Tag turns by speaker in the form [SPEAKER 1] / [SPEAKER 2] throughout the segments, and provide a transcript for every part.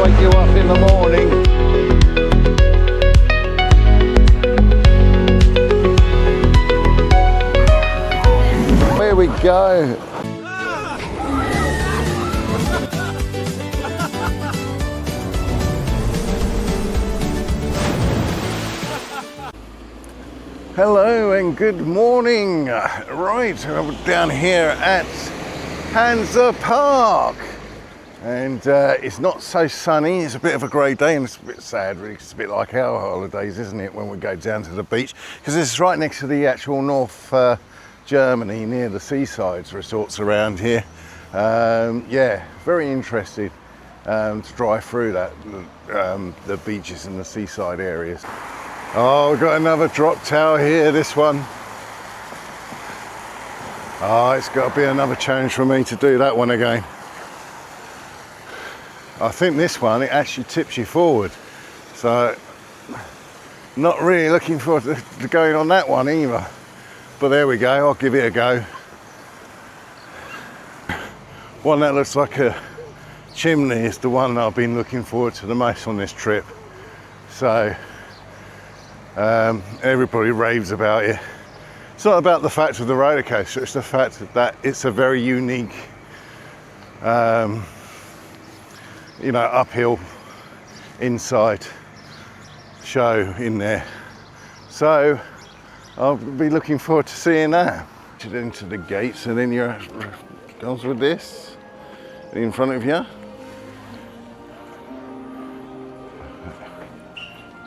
[SPEAKER 1] wake you up in the morning. There we go. Hello and good morning. Right, I'm down here at Hansa Park. And it's not so sunny, it's a bit of a grey day and it's a bit sad really. It's a bit like our holidays, isn't it, when we go down to the beach, because this is right next to the actual North Germany, near the seasides resorts around here. Yeah, very interested to drive through that, the beaches and the seaside areas. Oh, we've got another drop tower here, this one. Oh, it's got to be another challenge for me to do that one again. I think this one, it actually tips you forward. So, not really looking forward to going on that one either. But there we go, I'll give it a go. One that looks like a chimney is the one that I've been looking forward to the most on this trip. So, everybody raves about it. It's not about the fact of the roller coaster, it's the fact that it's a very unique you know, uphill inside show in there. So I'll be looking forward to seeing that. Into the gates and then you're goes with this in front of you.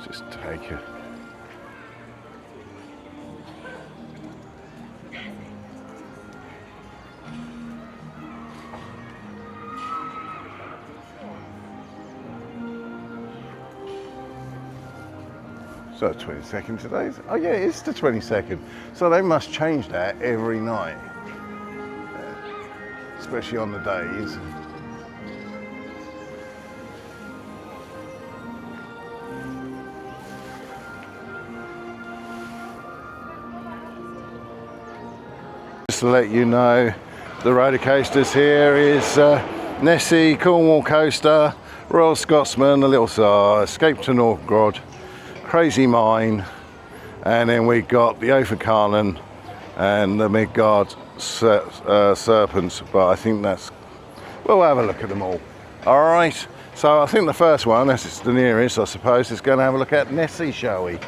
[SPEAKER 1] Just take it. So 22nd today? Oh yeah, it's the 22nd. So they must change that every night, especially on the days. Just to let you know, the roller coasters here is Nessie, Cornwall Coaster, Royal Scotsman, the Little Escape to Novgorod, Crazy Mine, and then we got the Overcarnen and the Midgard Serpents, but I think that's, we'll have a look at them all. All right, so I think the first one, as it's the nearest, I suppose, is going to have a look at Nessie, shall we?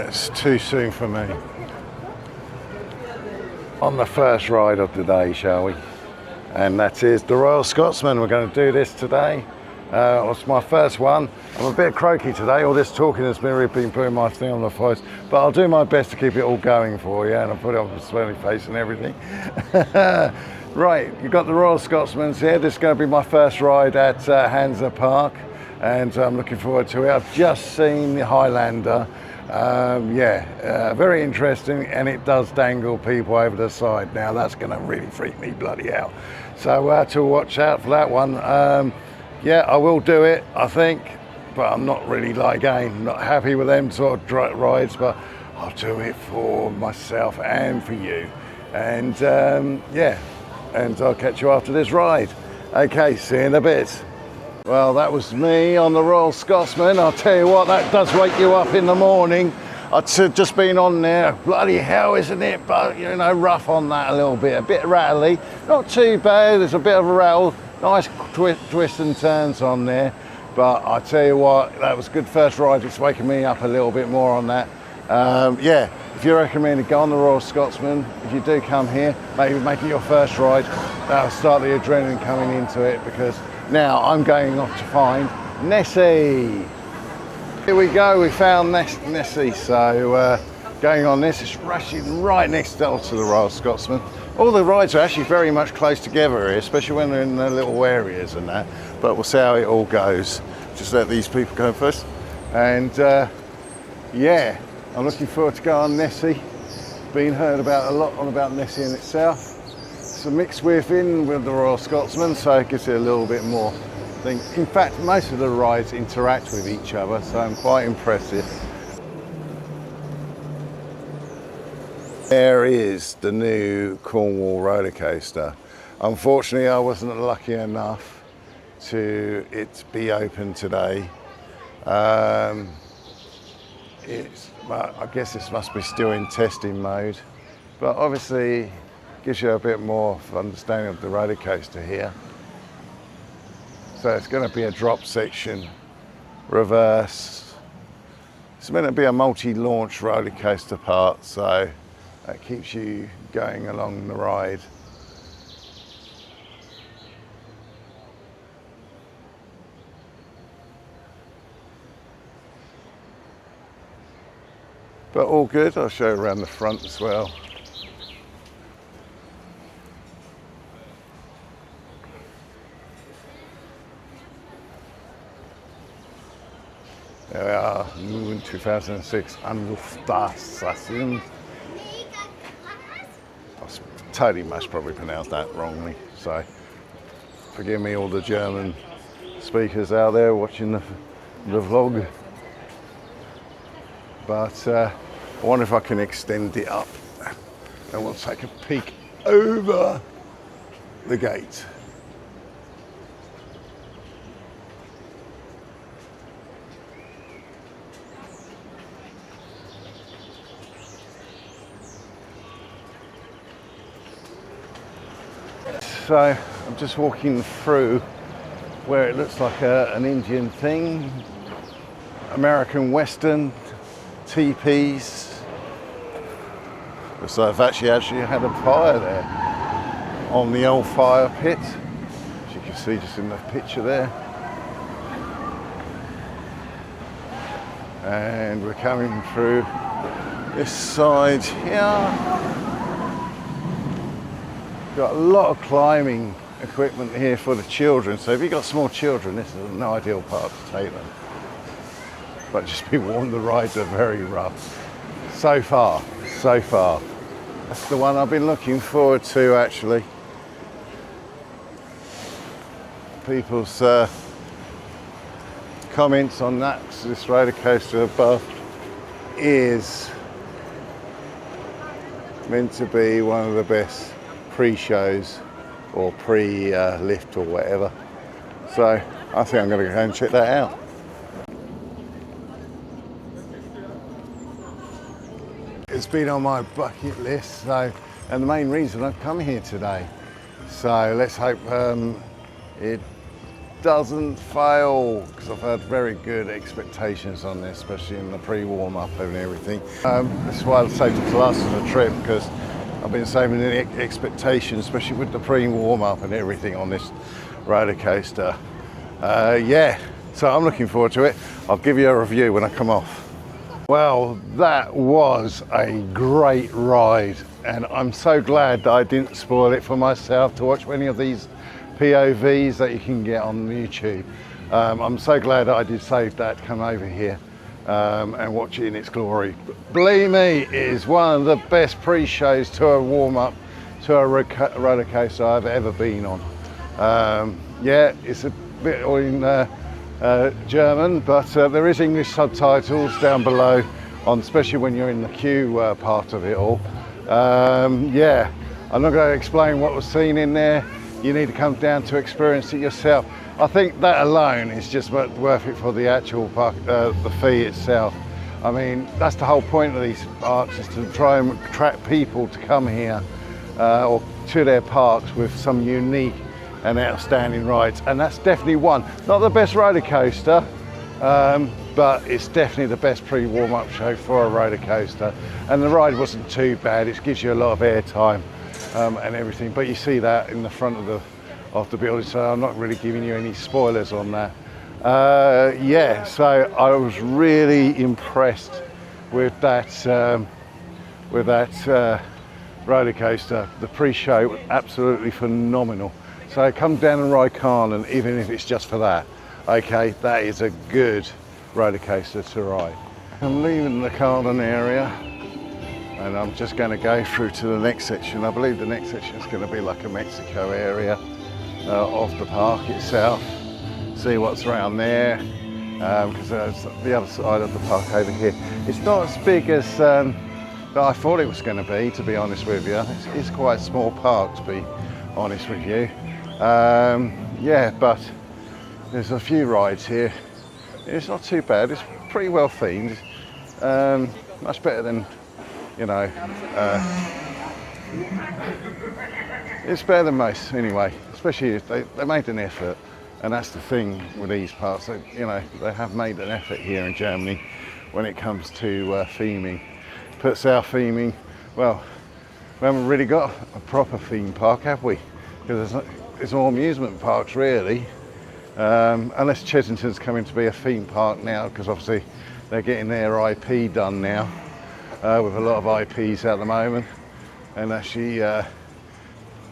[SPEAKER 1] It's too soon for me. On the first ride of the day, shall we? And that is the Royal Scotsman. We're going to do this today. It's my first one. I'm a bit croaky today. All this talking has been putting my thing on the voice, but I'll do my best to keep it all going for you, and I'll put it on the smiling face and everything. Right, you've got the Royal Scotsman's here. This is going to be my first ride at Hansa Park, and I'm looking forward to it. I've just seen the Highlander. Very interesting, and it does dangle people over the side. Now that's going to really freak me bloody out. So to watch out for that one. Yeah, I will do it, I think, but I'm not really, like, again, not happy with them sort of rides, but I'll do it for myself and for you. And yeah, and I'll catch you after this ride. Okay, see you in a bit. Well, that was me on the Royal Scotsman. I'll tell you what, that does wake you up in the morning. I'd just been on there. Bloody hell, isn't it? But, you know, rough on that a bit rattly. Not too bad, there's a bit of a rattle. Nice twists and turns on there. But I tell you what, that was a good first ride. It's waking me up a little bit more on that. Yeah, if you recommend it, go on the Royal Scotsman. If you do come here, maybe make it your first ride. That'll start the adrenaline coming into it, because now I'm going off to find Nessie. Here we go, we found Nessie. So going on this, it's rushing right next door to the Royal Scotsman. All the rides are actually very much close together here, especially when they're in the little areas and that. But we'll see how it all goes. Just let these people go first. And yeah, I'm looking forward to going on Nessie. Been heard about a lot about Nessie in itself. It's a mix with the Royal Scotsman, so it gives it a little bit more thing. In fact, most of the rides interact with each other, so I'm quite impressive. There is the new Cornwall roller coaster. Unfortunately, I wasn't lucky enough to it be open today. I guess this must be still in testing mode, but obviously gives you a bit more of understanding of the roller coaster here. So it's going to be a drop section, reverse. It's meant to be a multi-launch roller coaster part, so that keeps you going along the ride. But all good. I'll show you around the front as well. There we are, in 2006, Anrufstation. I totally must probably pronounce that wrongly, so forgive me, all the German speakers out there watching the vlog. But I wonder if I can extend it up, and we'll take a peek over the gate. So I'm just walking through where it looks like an Indian thing, American Western, teepees. Looks like I've actually had a fire there on the old fire pit, as you can see just in the picture there. And we're coming through this side here. Got a lot of climbing equipment here for the children, so if you've got small children, this is an ideal park to take them. But just be warned, the rides are very rough. So far. That's the one I've been looking forward to, actually. People's comments on that, this roller coaster above is meant to be one of the best pre-shows or pre-lift or whatever. So I think I'm going to go and check that out. It's been on my bucket list, and the main reason I've come here today. So let's hope it doesn't fail, because I've had very good expectations on this, especially in the pre-warm-up and everything. That's why I've saved the class of the trip, because I've been saving the expectations, especially with the pre-warm-up and everything on this roller coaster. Yeah, so I'm looking forward to it. I'll give you a review when I come off. Well, that was a great ride, and I'm so glad that I didn't spoil it for myself to watch any of these POVs that you can get on YouTube. I'm so glad that I did save that, come over here and watch it in its glory. Believe me, it is one of the best pre-shows to a warm-up to a roller coaster I've ever been on. Yeah, it's a bit in German, but there is English subtitles down below, especially when you're in the queue part of it all. Yeah, I'm not going to explain what was seen in there. You need to come down to experience it yourself. I think that alone is just worth it for the actual park, the fee itself. I mean, that's the whole point of these parks, is to try and attract people to come here or to their parks with some unique and outstanding rides, and that's definitely one. Not the best roller coaster, but it's definitely the best pre-warm-up show for a roller coaster. And the ride wasn't too bad. It gives you a lot of air time and everything. But you see that in the front of the building, so I'm not really giving you any spoilers on that. Yeah, so I was really impressed with that roller coaster. The pre-show was absolutely phenomenal. So come down and ride Carnan, even if it's just for that. Okay, that is a good roller coaster to ride. I'm leaving the Carnan area, and I'm just going to go through to the next section. I believe the next section is going to be like a Mexico area of the park itself. See what's around there, because there's the other side of the park over here. It's not as big as that I thought it was going to be honest with you. It's quite a small park, to be honest with you. Yeah, but there's a few rides here. It's not too bad. It's pretty well themed. Much better than, you know, it's better than most anyway, especially if they made an effort. And that's the thing with these parks, you know, they have made an effort here in Germany when it comes to theming. Puts our theming, well, we haven't really got a proper theme park, have we? Because it's all amusement parks really. Unless Chessington's coming to be a theme park now, because obviously they're getting their IP done now, with a lot of IPs at the moment, and actually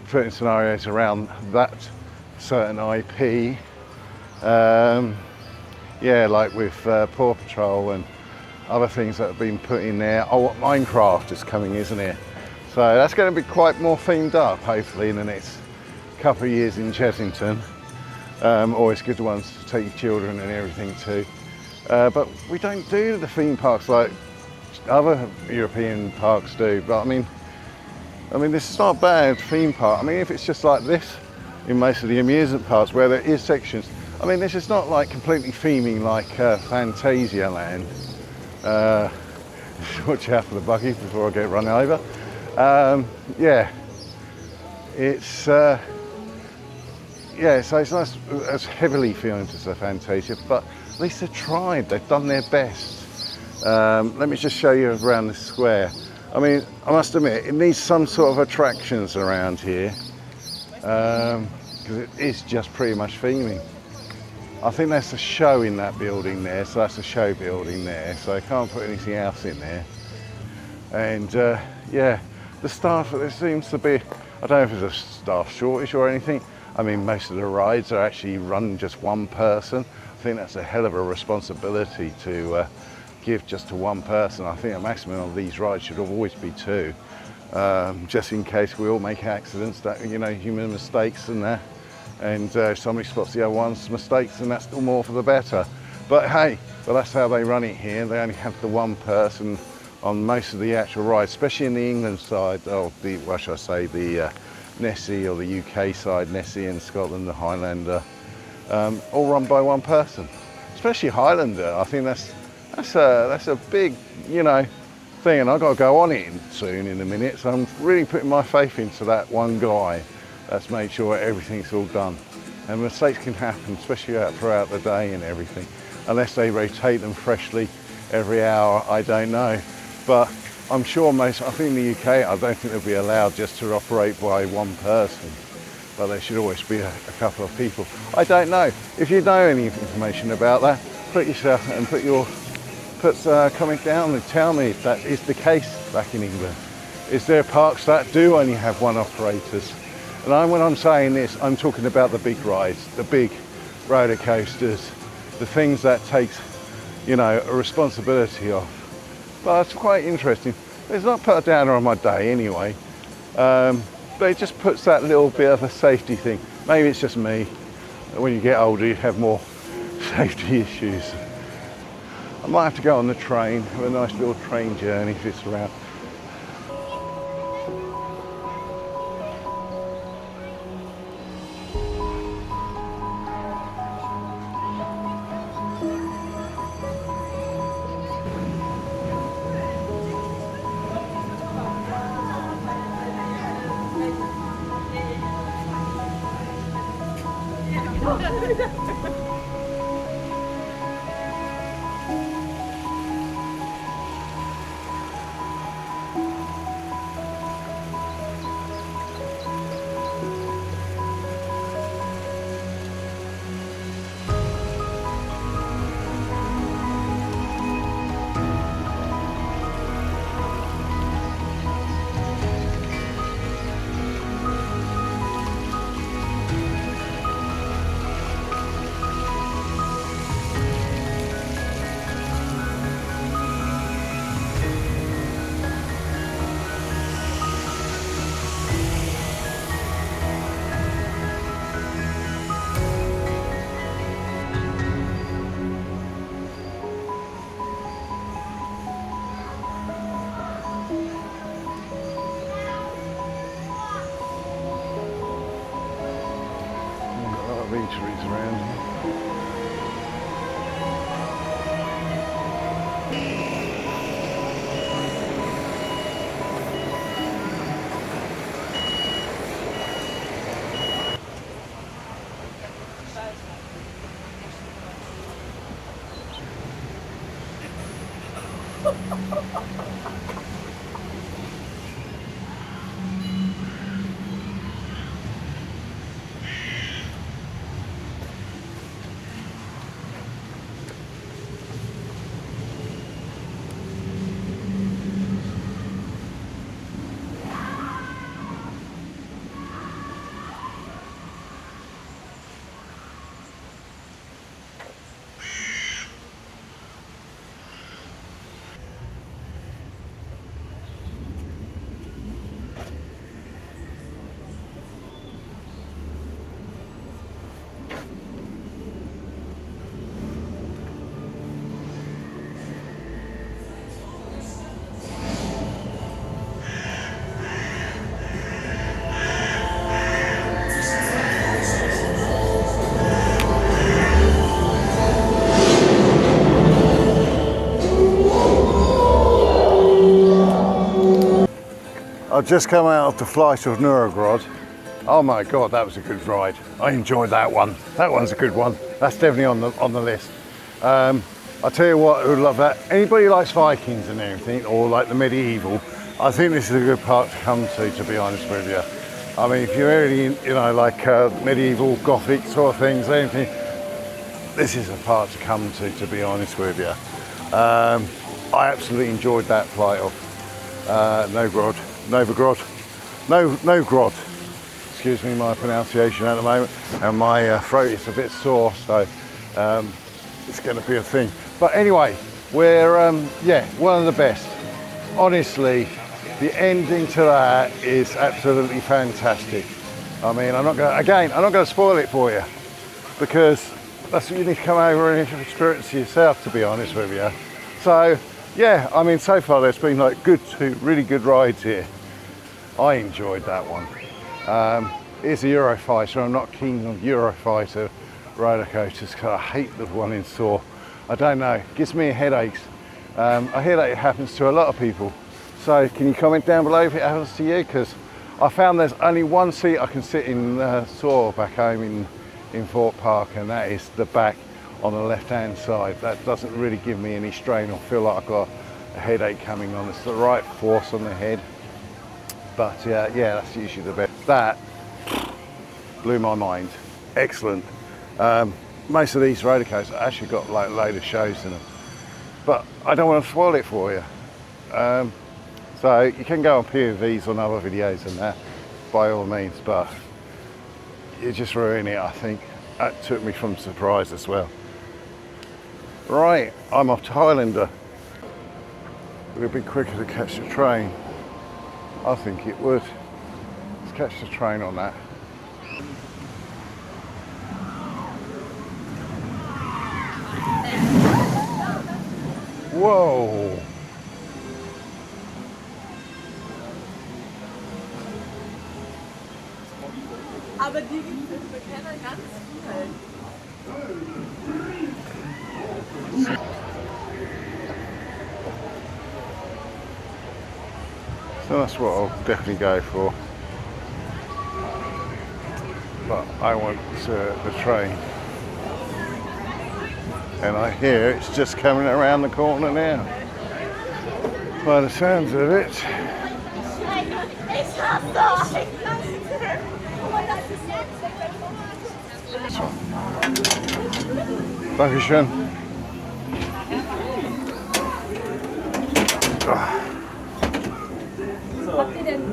[SPEAKER 1] putting scenarios around that certain IP. Yeah, like with Paw Patrol and other things that have been put in there. Oh, Minecraft is coming, isn't it? So that's going to be quite more themed up, hopefully, in the next couple of years in Chessington. Always good ones to take your children and everything to. But we don't do the theme parks like other European parks do. But I mean, this is not a bad theme park. I mean, if it's just like this in most of the amusement parks where there is sections. I mean, this is not like completely theming like Fantasia Land. Watch out for the buggy before I get run over. Yeah, it's yeah, so it's not as heavily themed as the Fantasia, but at least they've tried. They've done their best. Let me just show you around the square. I mean, I must admit, it needs some sort of attractions around here, because it is just pretty much theming. I think that's a show in that building there, so that's a show building there, so I can't put anything else in there. And yeah, the staff, there seems to be, I don't know if it's a staff shortage or anything. I mean, most of the rides are actually run just one person. I think that's a hell of a responsibility to give just to one person. I think a maximum of these rides should always be two, just in case we all make accidents, that, you know, human mistakes and that. And if somebody spots the other one's mistakes, and that's still more for the better. But hey, well, that's how they run it here. They only have the one person on most of the actual rides, especially in the England side, or the, what should I say, the Nessie, or the UK side, Nessie in Scotland, the Highlander, all run by one person. Especially Highlander, I think that's a big, you know, thing, and I've got to go on it soon in a minute. So I'm really putting my faith into that one guy. That's made sure everything's all done. And mistakes can happen, especially throughout the day and everything. Unless they rotate them freshly every hour, I don't know. But I'm sure I think in the UK, I don't think they'll be allowed just to operate by one person. But there should always be a couple of people. I don't know. If you know any information about that, put yourself and put a comment down and tell me if that is the case back in England. Is there parks that do only have one operators? And when I'm saying this, I'm talking about the big rides, the big roller coasters, the things that takes, you know, a responsibility of. But it's quite interesting. It's not put a downer on my day anyway, but it just puts that little bit of a safety thing. Maybe it's just me. When you get older, you have more safety issues. I might have to go on the train, have a nice little train journey if it's around. these around here. I've just come out of the flight of Nuremberg. Oh my God, that was a good ride. I enjoyed that one. That one's a good one. That's definitely on the list. I'll tell you what, I would love that. Anybody who likes Vikings and everything, or like the medieval, I think this is a good park to come to be honest with you. I mean, if you're really, you know, like medieval, Gothic sort of things, anything, this is a park to come to be honest with you. I absolutely enjoyed that flight off Novograd. Excuse me, my pronunciation at the moment, and my throat is a bit sore, so it's going to be a thing. But anyway, we're yeah, one of the best. Honestly, the ending to that is absolutely fantastic. I mean, I'm not going to spoil it for you, because that's what you need to come over and experience yourself, to be honest with you. So yeah, I mean, so far there's been like really good rides here. I enjoyed that one. It's a Eurofighter. I'm not keen on Eurofighter roller coasters because I hate the one in Saw. I don't know, it gives me headaches. I hear that it happens to a lot of people. So can you comment down below if it happens to you? Because I found there's only one seat I can sit in Saw back home in Fort Park, and that is the back on the left hand side. That doesn't really give me any strain or feel like I've got a headache coming on. It's the right force on the head. But yeah, that's usually the best. That blew my mind. Excellent. Most of these roller coasters actually got like a load of shows in them, but I don't want to spoil it for you. So you can go on POVs on other videos and that by all means, but you just ruin it, I think. That took me from surprise as well. Right, I'm off to Highlander. Would it be quicker to catch the train? I think it would. Let's catch the train on that. Whoa!
[SPEAKER 2] Aber die gibt es für Kenner ganz viel.
[SPEAKER 1] So that's what I'll definitely go for. But I want the train. And I hear it's just coming around the corner now. By the sounds of it. Dankeschön.
[SPEAKER 2] Habt ihr denn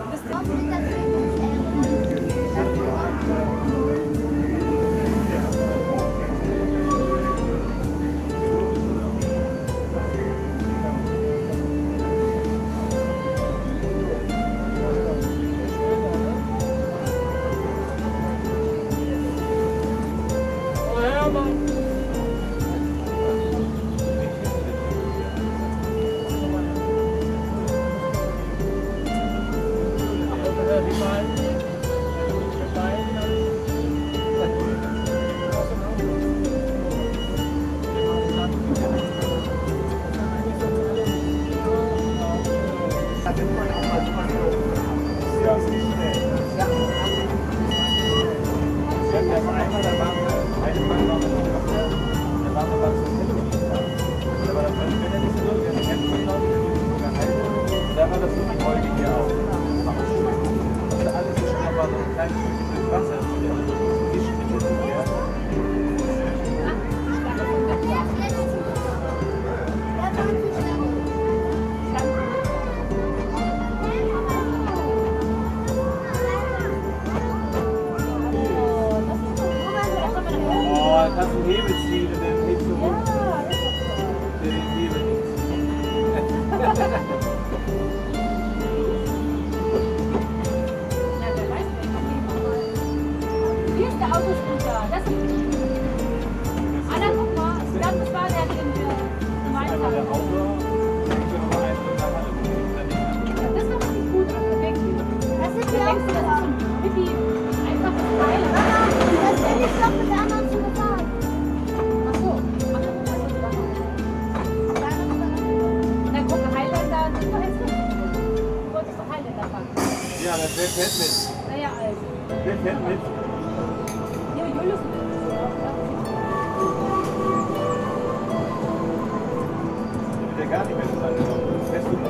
[SPEAKER 3] Kannst du Hebel ziehen und dann hebst du hoch. Den Hebel nicht.
[SPEAKER 2] Hier ist der Autoscooter. Das ist Anna, guck mal. Ich glaube, das war der, den wir gemeint haben.
[SPEAKER 3] Der Auto,
[SPEAKER 2] Das ist doch nicht gut abgeweckt. Das ist ja auch so ein Hippie. Einfach das Teil. Das will ich doch mit der anderen zu bezahlen. Ach so. Na guck, Highlander, das ist doch jetzt nicht. Du wolltest doch Highlander fahren.
[SPEAKER 3] ja, das wer fährt mit?
[SPEAKER 2] Naja, also.
[SPEAKER 3] Wer fährt mit?
[SPEAKER 2] Ja, Julius.
[SPEAKER 3] Der gar nicht mehr zusammen. Fährst du mit?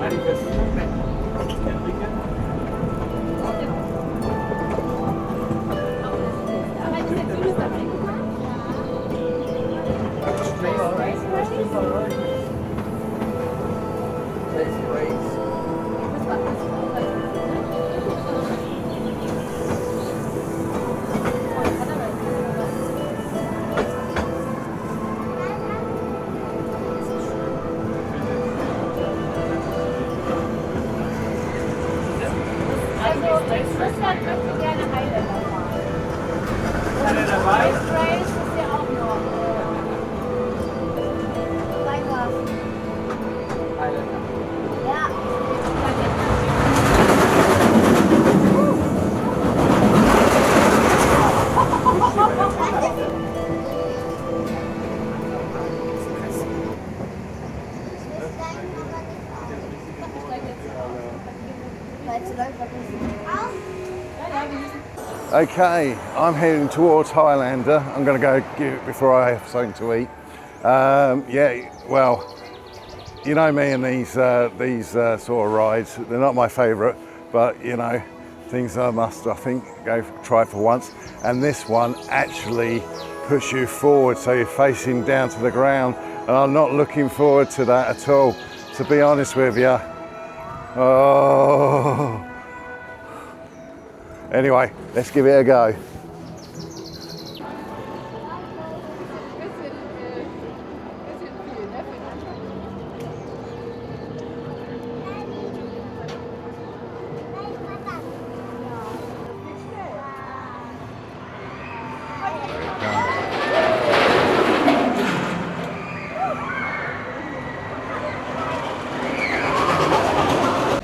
[SPEAKER 3] Eigentlich fährst du mit. Enrique?
[SPEAKER 2] Aber ist der Julius da reingekommen? Also, Russland möchte gerne Highlander fahren.
[SPEAKER 3] Ist er dabei?
[SPEAKER 2] Race ist ja auch noch. Weiter. Ja.
[SPEAKER 1] Okay, I'm heading towards Highlander. I'm going to go give it before I have something to eat. Yeah, well, you know me and these sort of rides. They're not my favourite, but you know, things I must, I think, try for once. And this one actually puts you forward, so you're facing down to the ground. And I'm not looking forward to that at all, to be honest with you. Oh. Anyway, let's give it a go.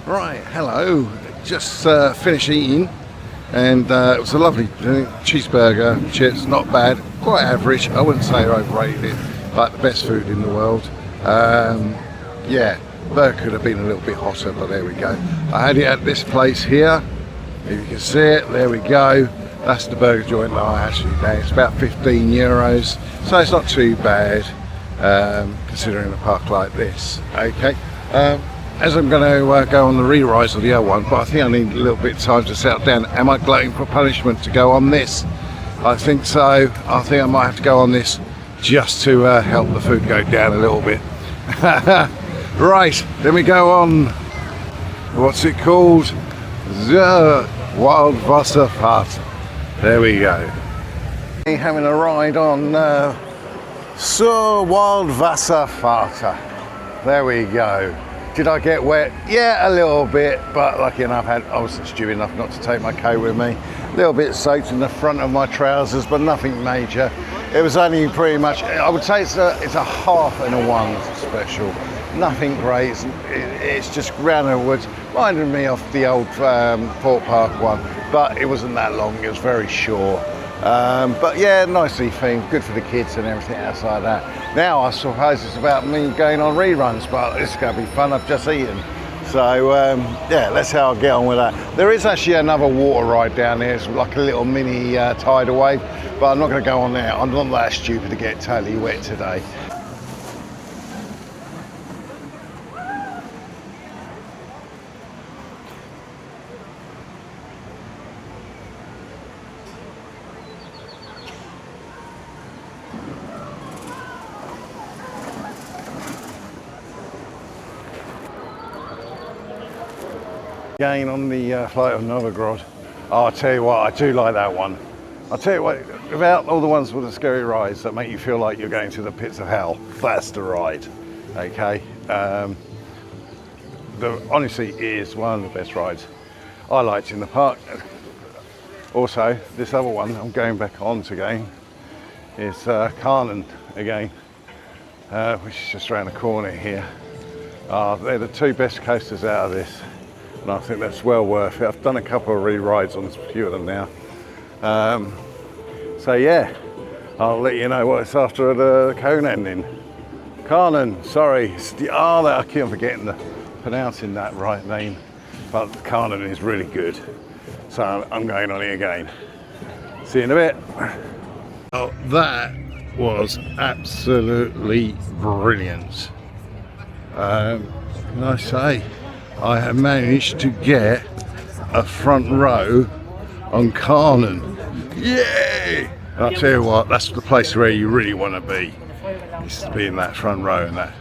[SPEAKER 1] Right, hello. Just finished eating. And it was a lovely cheeseburger, chips, not bad, quite average. I wouldn't say I overrated it, but the best food in the world. Yeah, burger could have been a little bit hotter, but there we go. I had it at this place here. If you can see it, there we go. That's the burger joint that I actually did. It's about 15 euros, so it's not too bad considering a park like this. Okay. As I'm going to go on the re-rise of the other one, but I think I need a little bit of time to settle down. Am I glutting for punishment to go on this? I think so. I think I might have to go on this just to help the food go down a little bit. Right, then we go on. What's it called? The Wildwasserfahrt. There we go. Having a ride on Zur Wildwasserfahrt. There we go. Did I get wet? Yeah, a little bit, but lucky enough, I wasn't stupid enough not to take my coat with me. A little bit soaked in the front of my trousers, but nothing major. It was only pretty much, I would say it's a half and a one special. Nothing great, it's just round the woods. Reminded me of the old Port Park one, but it wasn't that long, it was very short. But yeah, nicely themed, good for the kids and everything outside that. Now I suppose it's about me going on reruns, but it's going to be fun. I've just eaten. So yeah, let's see how I get on with that. There is actually another water ride down there. It's like a little mini tidal wave, but I'm not going to go on there. I'm not that stupid to get totally wet today. Again on the flight of Novograd. Oh, I'll tell you what, I do like that one. I'll tell you what, without all the ones with the scary rides that make you feel like you're going to the pits of hell, that's the ride, okay? Honestly, it is one of the best rides I liked in the park. Also, this other one I'm going back on to again is Carnan again, which is just around the corner here. They're the two best coasters out of this. And I think that's well worth it. I've done a couple of re-rides on a few of them now. So yeah, I'll let you know what it's after the cone ending. Carnan, sorry. I keep on forgetting pronouncing that right name. But Carnan is really good. So I'm going on it again. See you in a bit. Oh, that was absolutely brilliant. Can I say? I have managed to get a front row on Carnan. Yay! I'll tell you what, that's the place where you really want to be, is to be in that front row and that.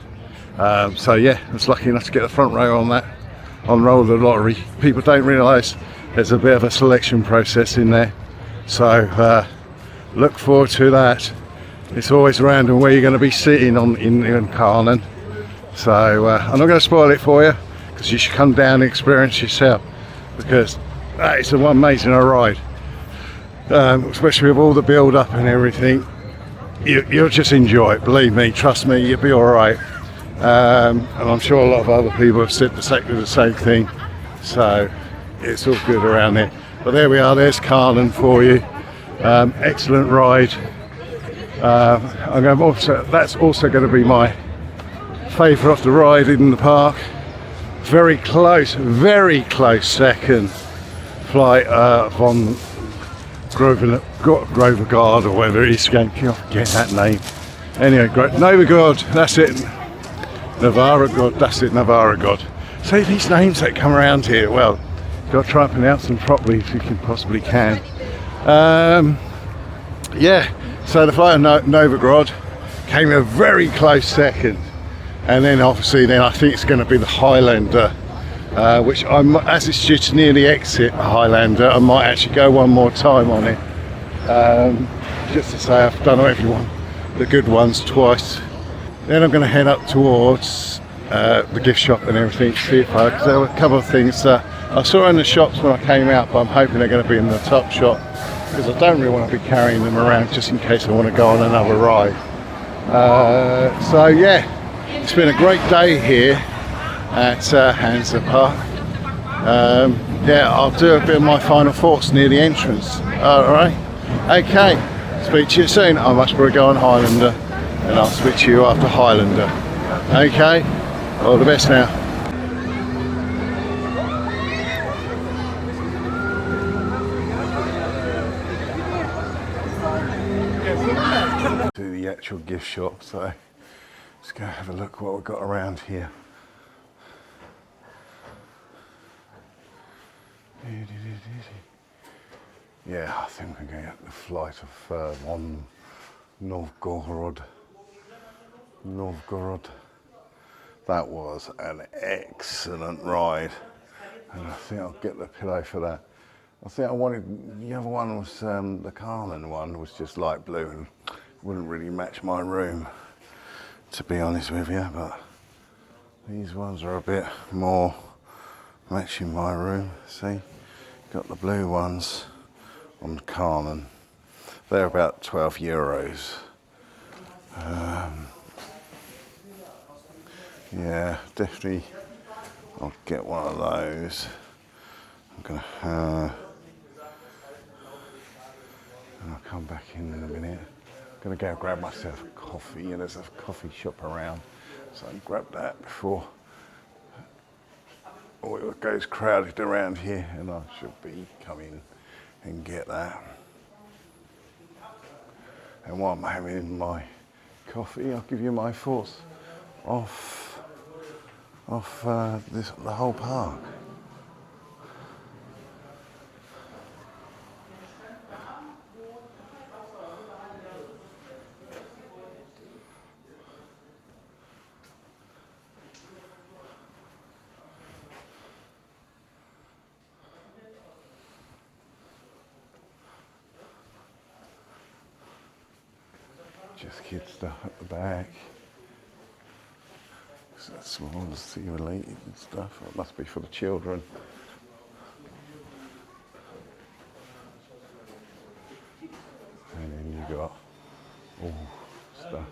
[SPEAKER 1] So yeah, I was lucky enough to get the front row on that, on Roller Lottery. People don't realise there's a bit of a selection process in there. So look forward to that. It's always random where you're going to be sitting in Carnan. So I'm not going to spoil it for you, because you should come down and experience yourself, because that is one amazing ride, especially with all the build up and everything. You'll just enjoy it, believe me, trust me, you'll be alright. And I'm sure a lot of other people have said exactly the same thing, so it's all good around there. But there we are, there's Carnan for you. Excellent ride. That's also going to be my favourite of the ride in the park. Very close second flight von Grovergard, or whatever it is. Can't forget that name. Anyway, Novograd, that's it. Novograd, that's it, Novograd. See, these names that come around here, well, you've got to try and pronounce them properly if you possibly can. Yeah, so the flight of Novograd came a very close second. And then obviously I think it's going to be the Highlander, which as it's due to near the exit Highlander, I might actually go one more time on it, just to say I've done everyone, the good ones, twice. Then I'm going to head up towards the gift shop and everything, see if because there were a couple of things that I saw in the shops when I came out, but I'm hoping they're going to be in the top shop, because I don't really want to be carrying them around just in case I want to go on another ride. So yeah. It's been a great day here at Hansa Park. Yeah, I'll do a bit of my final thoughts near the entrance. Alright, okay, speak to you soon. I must probably go on Highlander, and I'll speak to you after Highlander. Okay, all the best now. To the actual gift shop, so let's go have a look what we've got around here. Yeah, I think we're going to get the flight of von Novgorod. That was an excellent ride, and I think I'll get the pillow for that. I think I wanted, the other one was the Carnan one was just light blue and wouldn't really match my room, to be honest with you, but these ones are a bit more matching my room. See, got the blue ones on Carnan. They're about €12. Yeah, definitely I'll get one of those. I'm gonna and I'll come back in a minute. I'm Gonna go grab myself a coffee, and there's a coffee shop around, so I'll grab that before all it goes crowded around here, and I should be coming and get that. And while I'm having my coffee, I'll give you my thoughts off the whole park. Just kid stuff at the back. So that's small, sea related and stuff. It must be for the children. And then you got all stuff.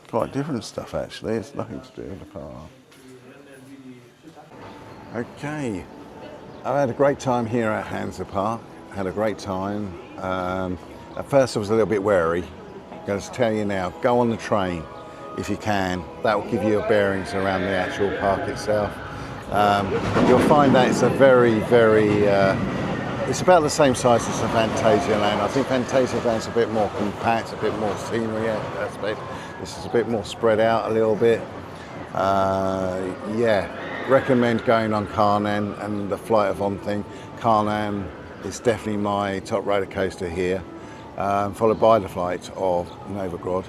[SPEAKER 1] Quite different stuff actually. It's nothing to do with the park. Okay, I've had a great time here at Hansa Park. Had a great time. At first I was a little bit wary. I'm going to tell you now, go on the train if you can. That will give you your bearings around the actual park itself. You'll find that it's a very, it's about the same size as the Fantasia Land. I think Fantasia Land's a bit more compact, a bit more scenery aspect. This is a bit more spread out a little bit. Yeah, recommend going on Carnan and the Flight of On thing. Carnan is definitely my top roller coaster here, followed by the Flight of Novograd.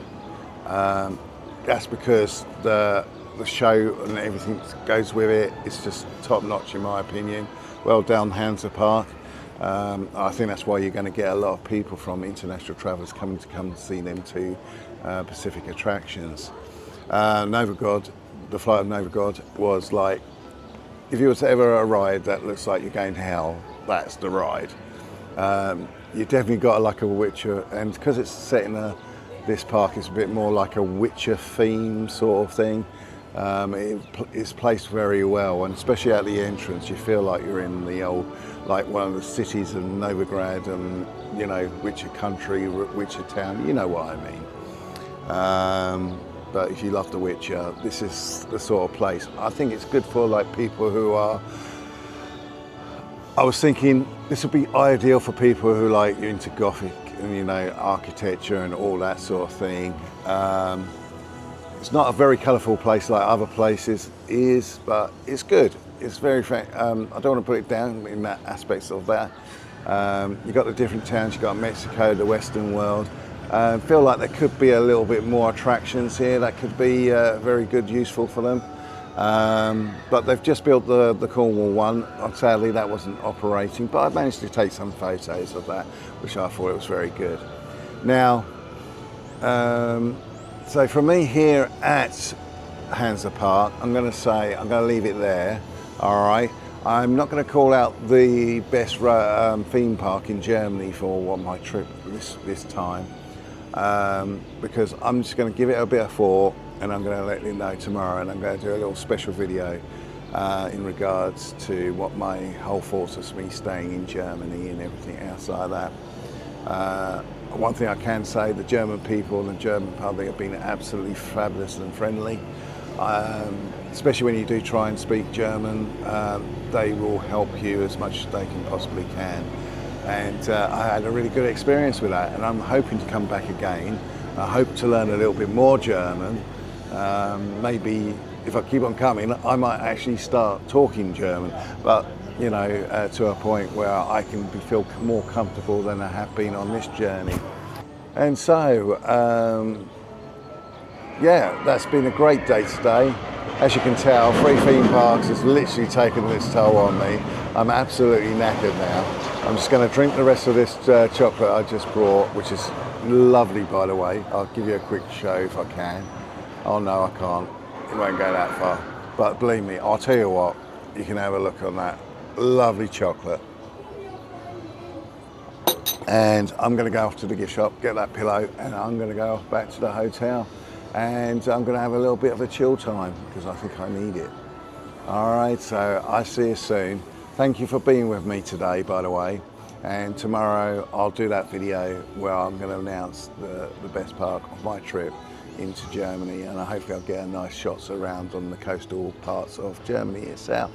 [SPEAKER 1] That's because the show and everything that goes with it is just top notch in my opinion. Well done, Hansa Park. I think that's why you're going to get a lot of people from international travellers coming to come see them two Pacific attractions. Novograd, the Flight of Novograd was like, if you were to ever a ride that looks like you're going to hell, that's the ride. You definitely got like a Witcher, and because it's set in this park is a bit more like a Witcher theme sort of thing. It's placed very well, and especially at the entrance, you feel like you're in the old, like one of the cities of Novograd and, you know, Witcher country, Witcher town, you know what I mean. But if you love The Witcher, this is the sort of place. I think it's good for like people who are, I was thinking this would be ideal for people who like you're into Gothic and, you know, architecture and all that sort of thing. It's not a very colourful place like other places is, but it's good. It's very, I don't want to put it down in that aspects of that. You've got the different towns, you've got Mexico, the Western world. I feel like there could be a little bit more attractions here that could be very good, useful for them. But they've just built the Cornwall one. Sadly, that wasn't operating, but I managed to take some photos of that, which I thought it was very good. Now, so for me here at Hansa Park, I'm going to leave it there. All right. I'm not going to call out the best theme park in Germany for my trip this time. Because I'm just going to give it a bit of thought, and I'm going to let you know tomorrow, and I'm going to do a little special video in regards to what my whole thoughts of me staying in Germany and everything else like that. One thing I can say, the German people and the German public have been absolutely fabulous and friendly. Especially when you do try and speak German, they will help you as much as they can possibly can. And I had a really good experience with that, and I'm hoping to come back again. I hope to learn a little bit more German. Maybe if I keep on coming, I might actually start talking German, but you know, to a point where I can feel more comfortable than I have been on this journey. And so, yeah, that's been a great day today. As you can tell, 3 theme parks has literally taken this toll on me. I'm absolutely knackered now. I'm just going to drink the rest of this chocolate I just brought, which is lovely, by the way. I'll give you a quick show if I can. Oh no, I can't. It won't go that far. But believe me, I'll tell you what, you can have a look on that lovely chocolate. And I'm going to go off to the gift shop, get that pillow, and I'm going to go off back to the hotel. And I'm going to have a little bit of a chill time because I think I need it. All right, so I'll see you soon. Thank you for being with me today, by the way. And tomorrow I'll do that video where I'm going to announce the best part of my trip into Germany, and I hope I'll get a nice shots around on the coastal parts of Germany itself.